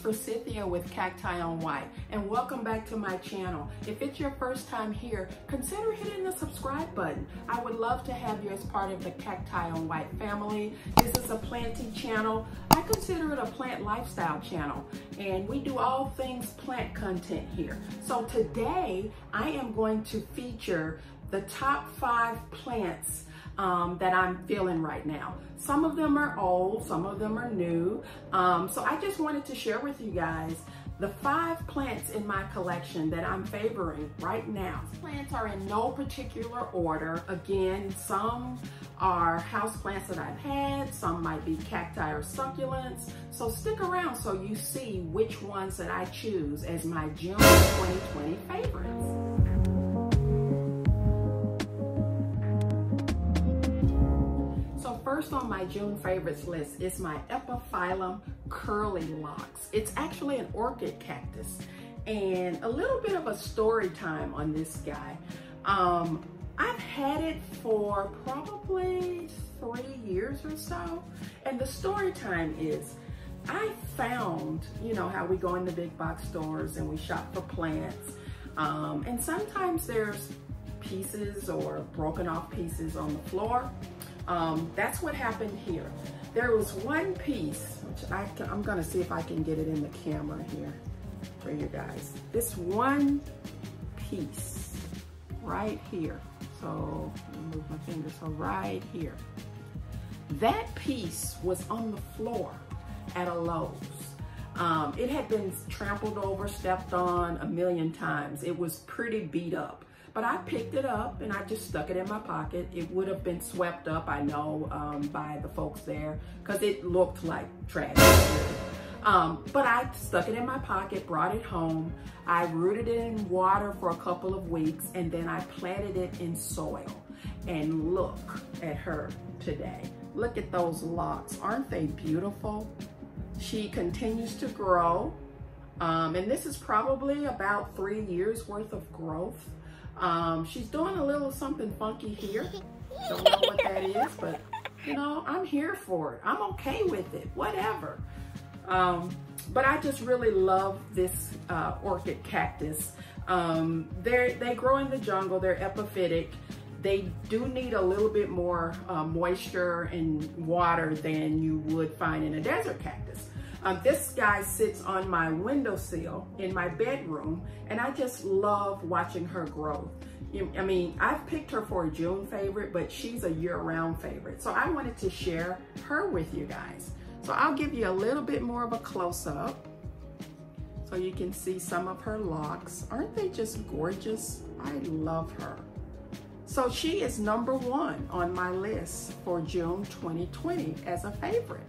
for Cynthia with Cacti on White, and welcome back to my channel. If it's your first time here, consider hitting the subscribe button. I would love to have you as part of the Cacti on White family. This is a planting channel. I consider it a plant lifestyle channel, and we do all things plant content here. So today I am going to feature the top 5 plants that I'm feeling right now. Some of them are old, some of them are new. So I just wanted to share with you guys the 5 plants in my collection that I'm favoring right now. Plants are in no particular order. Again, some are house plants that I've had, some might be cacti or succulents. So stick around so you see which ones that I choose as my June 2020 favorites. First on my June favorites list is my Epiphyllum curly locks. It's actually an orchid cactus, and a little bit of a story time on this guy. I've had it for probably 3 years or so, and the story time is I found, you know how we go in the big box stores and we shop for plants, and sometimes there's pieces or broken off pieces on the floor. That's what happened here. There was one piece, which I'm gonna see if I can get it in the camera here for you guys. This one piece right here. So let me move my finger, so right here. That piece was on the floor at a Lowe's. It had been trampled over, stepped on a million times. It was pretty beat up. But I picked it up and I just stuck it in my pocket. It would have been swept up, I know, by the folks there, because it looked like trash. But I stuck it in my pocket, brought it home. I rooted it in water for a couple of weeks, and then I planted it in soil. And look at her today. Look at those locks. Aren't they beautiful? She continues to grow. And this is probably about 3 years worth of growth. She's doing a little something funky here. Don't know what that is, but you know, I'm here for it. I'm okay with it, whatever. But I just really love this orchid cactus. They grow in the jungle, they're epiphytic. They do need a little bit more moisture and water than you would find in a desert cactus. This guy sits on my windowsill in my bedroom, and I just love watching her grow. I mean, I've picked her for a June favorite, but she's a year-round favorite. So I wanted to share her with you guys. So I'll give you a little bit more of a close-up so you can see some of her locks. Aren't they just gorgeous? I love her. So she is number 1 on my list for June 2020 as a favorite.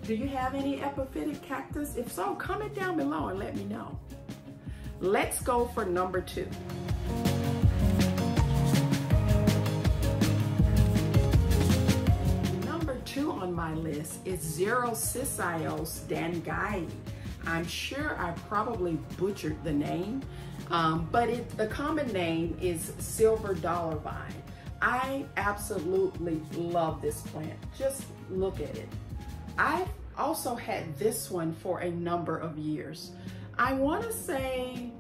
Do you have any epiphytic cactus? If so, comment down below and let me know. Let's go for number 2. Number 2 on my list is Xerocissios dangai. I'm sure I probably butchered the name, but the common name is silver dollar vine. I absolutely love this plant. Just look at it. I've also had this one for a number of years. I want to say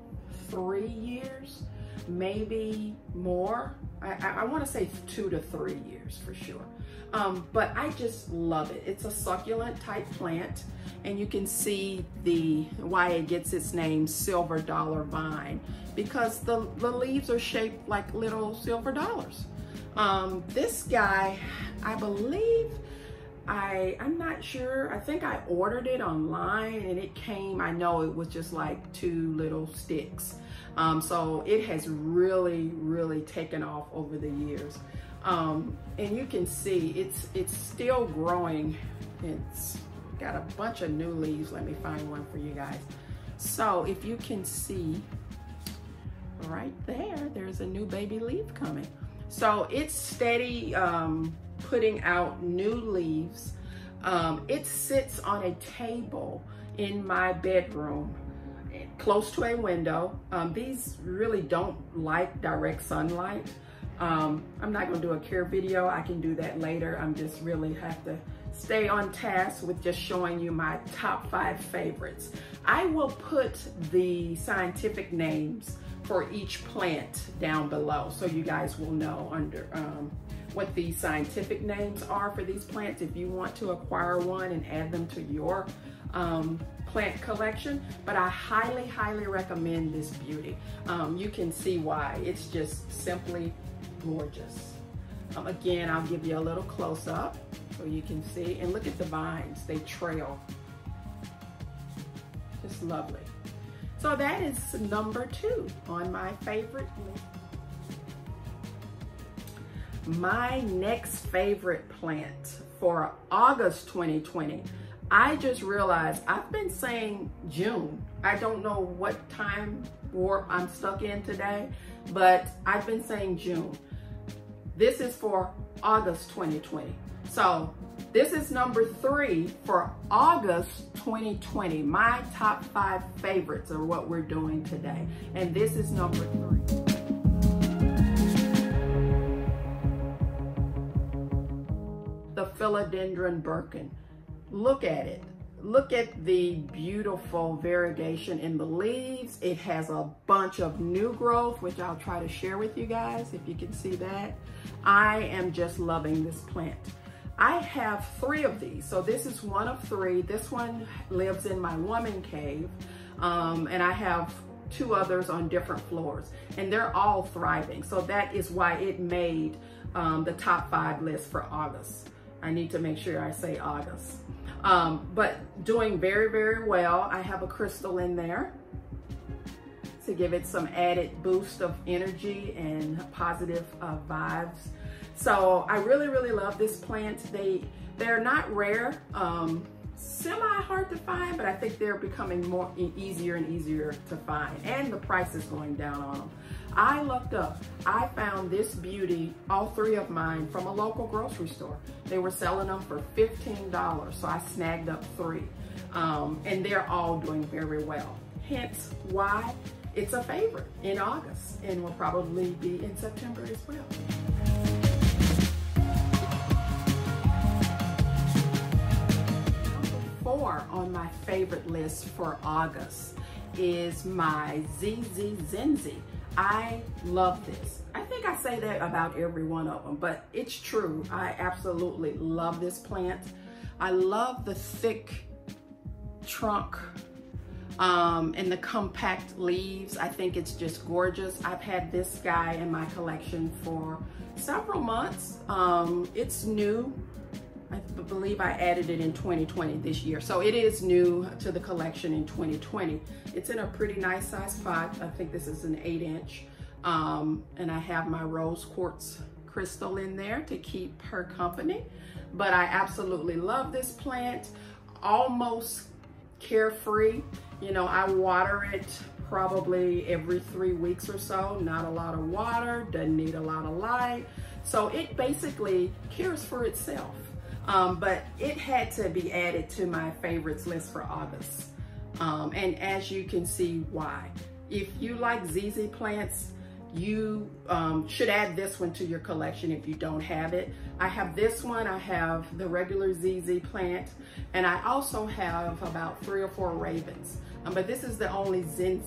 3 years, maybe more. I want to say 2 to 3 years for sure. But I just love it. It's a succulent type plant, and you can see why it gets its name silver dollar vine, because the leaves are shaped like little silver dollars. This guy, I believe, I'm not sure. I think I ordered it online and it came, I know it was just like 2 little sticks. So it has really taken off over the years. And you can see it's still growing. It's got a bunch of new leaves. Let me find one for you guys. So if you can see right there, there's a new baby leaf coming. So it's steady, putting out new leaves. It sits on a table in my bedroom close to a window. These really don't like direct sunlight. I'm not gonna do a care video. I can do that later. I'm just really have to stay on task with just showing you my top 5 favorites. I will put the scientific names for each plant down below so you guys will know under what the scientific names are for these plants if you want to acquire one and add them to your plant collection. But I highly, highly recommend this beauty. You can see why. It's just simply gorgeous. Again, I'll give you a little close up so you can see. And look at the vines, they trail. Just lovely. So that is number 2 on my favorite list. My next favorite plant for August 2020. I just realized I've been saying June. I don't know what time warp I'm stuck in today, but I've been saying June. This is for August 2020. So this is number 3 for August 2020. My top 5 favorites are what we're doing today. And this is number 3. The Philodendron Birkin. Look at it. Look at the beautiful variegation in the leaves. It has a bunch of new growth, which I'll try to share with you guys if you can see that. I am just loving this plant. I have 3 of these. So this is one of 3. This one lives in my woman cave. And I have 2 others on different floors. And they're all thriving. So that is why it made the top 5 list for August. I need to make sure I say August. But doing very, very well. I have a crystal in there to give it some added boost of energy and positive vibes. So I really, really love this plant. They're not rare, semi hard to find, but I think they're becoming more easier and easier to find. And the price is going down on them. I looked up, I found this beauty, all 3 of mine, from a local grocery store. They were selling them for $15, so I snagged up 3. And they're all doing very well. Hence why it's a favorite in August and will probably be in September as well. Number 4 on my favorite list for August is my Zinnia. I love this. I think I say that about every one of them, but it's true. I absolutely love this plant. I love the thick trunk and the compact leaves. I think it's just gorgeous. I've had this guy in my collection for several months. It's new. I believe I added it in 2020 this year. So it is new to the collection in 2020. It's in a pretty nice size pot. I think this is an 8-inch. And I have my rose quartz crystal in there to keep her company. But I absolutely love this plant. Almost carefree. You know, I water it probably every 3 weeks or so. Not a lot of water, doesn't need a lot of light. So it basically cares for itself. But it had to be added to my favorites list for August. And as you can see why. If you like ZZ plants, you should add this one to your collection if you don't have it. I have this one, I have the regular ZZ plant, and I also have about 3 or 4 ravens. But this is the only Zinnia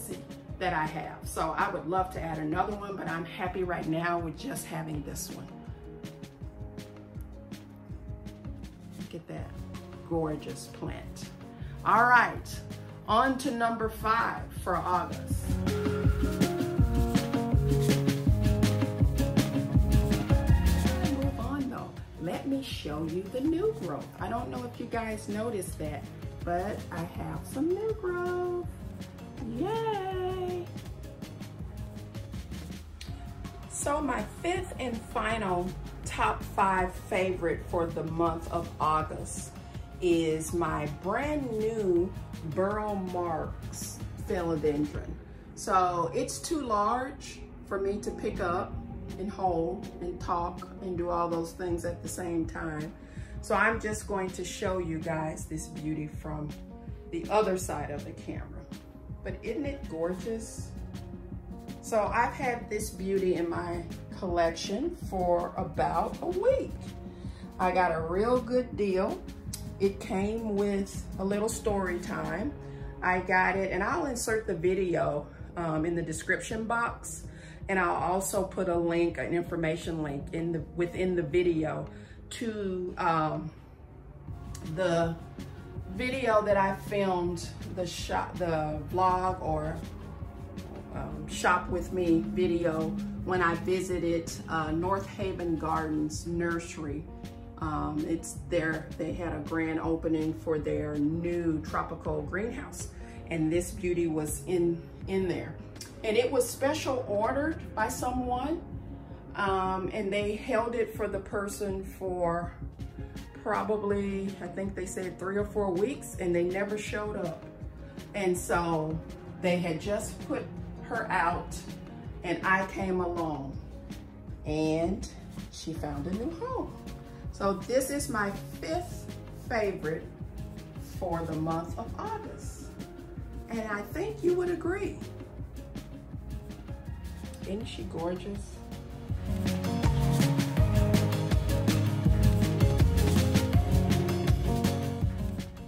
that I have. So I would love to add another one, but I'm happy right now with just having this one. Look at that gorgeous plant. All right, on to number 5 for August. Move on though. Let me show you the new growth. I don't know if you guys noticed that, but I have some new growth. Yay! So my 5th and final top 5 favorite for the month of August is my brand new burlmarks philodendron. So it's too large for me to pick up and hold and talk and do all those things at the same time. So I'm just going to show you guys this beauty from the other side of the camera. But isn't it gorgeous? So I've had this beauty in my collection for about a week. I got a real good deal. It came with a little story time. I got it, and I'll insert the video in the description box, and I'll also put a link, an information link within the video to the video that I filmed, the vlog or shop with me video when I visited North Haven Gardens Nursery. It's there, they had a grand opening for their new tropical greenhouse, and this beauty was in there. And it was special ordered by someone, and they held it for the person for probably, I think they said 3 or 4 weeks, and they never showed up. And so they had just put her out, and I came along, and she found a new home. So this is my 5th favorite for the month of August. And I think you would agree. Isn't she gorgeous?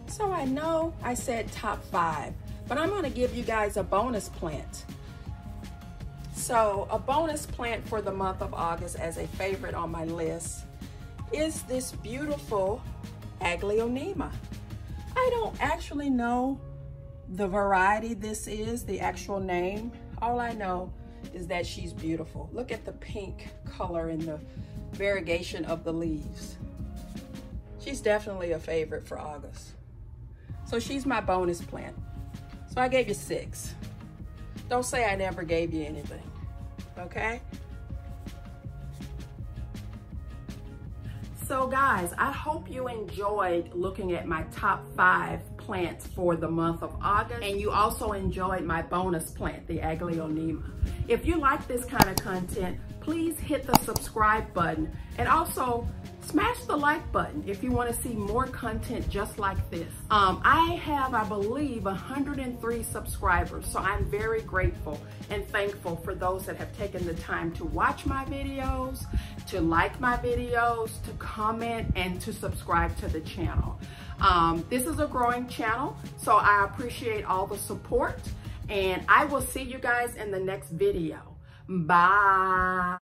So I know I said top 5, but I'm gonna give you guys a bonus plant. So a bonus plant for the month of August as a favorite on my list is this beautiful Aglaonema. I don't actually know the variety this is, the actual name. All I know is that she's beautiful. Look at the pink color and the variegation of the leaves. She's definitely a favorite for August. So she's my bonus plant. So I gave you 6. Don't say I never gave you anything, okay? So guys, I hope you enjoyed looking at my top 5 plants for the month of August, and you also enjoyed my bonus plant, the Aglaonema. If you like this kind of content, please hit the subscribe button, and also smash the like button if you want to see more content just like this. I have, I believe, 103 subscribers, so I'm very grateful and thankful for those that have taken the time to watch my videos, to like my videos, to comment, and to subscribe to the channel. This is a growing channel, so I appreciate all the support, and I will see you guys in the next video. Bye.